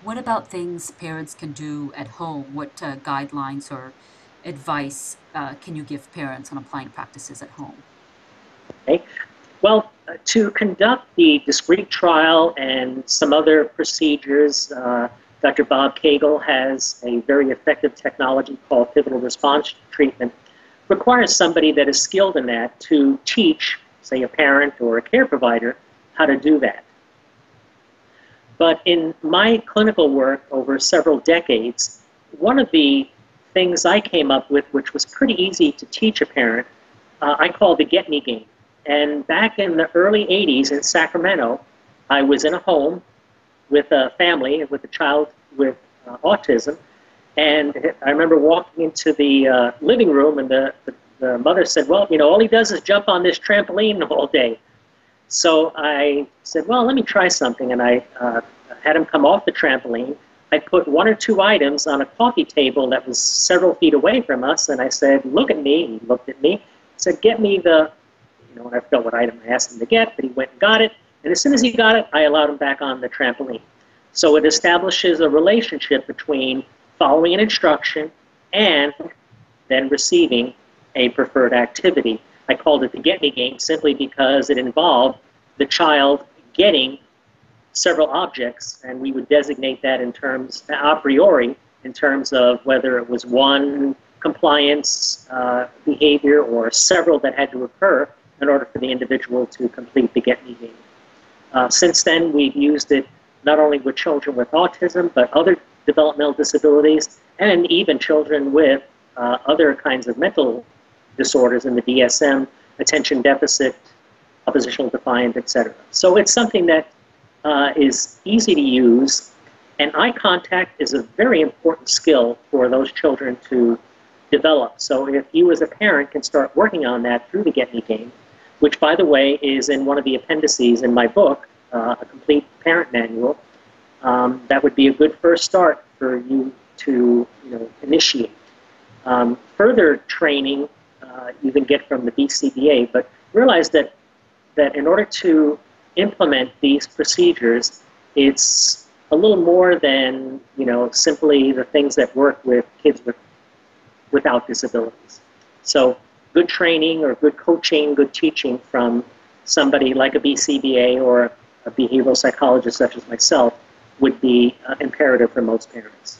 What about things parents can do at home? What guidelines or advice can you give parents on applying practices at home? Okay. Well, to conduct the discrete trial and some other procedures, Dr. Bob Cagle has a very effective technology called pivotal response treatment. Requires somebody that is skilled in that to teach, say, a parent or a care provider how to do that. But in my clinical work over several decades, one of the things I came up with, which was pretty easy to teach a parent, I call the Get Me game. And back in the early 80s in Sacramento, I was in a home with a family, with a child with autism. And I remember walking into the living room, and the mother said, well, you know, all he does is jump on this trampoline all day. So I said, well, let me try something. And I had him come off the trampoline. I put one or two items on a coffee table that was several feet away from us. And I said, look at me. He looked at me. I said, get me the, you know, and I forgot what item I asked him to get, but he went and got it. And as soon as he got it, I allowed him back on the trampoline. So it establishes a relationship between following an instruction and then receiving a preferred activity. I called it the Get Me game simply because it involved the child getting several objects, and we would designate that in terms, a priori, in terms of whether it was one compliance behavior or several that had to occur in order for the individual to complete the Get Me game. Since then, we've used it not only with children with autism, but other developmental disabilities, and even children with other kinds of mental disorders in the DSM, attention deficit, oppositional defiant, etc. So it's something that is easy to use, and eye contact is a very important skill for those children to develop. So if you as a parent can start working on that through the Get Me game, which by the way is in one of the appendices in my book, a complete parent manual, that would be a good first start for you to initiate. Further training you can get from the BCBA, but realize that in order to implement these procedures, it's a little more than simply the things that work with kids without disabilities. So good training or good coaching, good teaching from somebody like a BCBA or a behavioral psychologist such as myself would be imperative for most parents.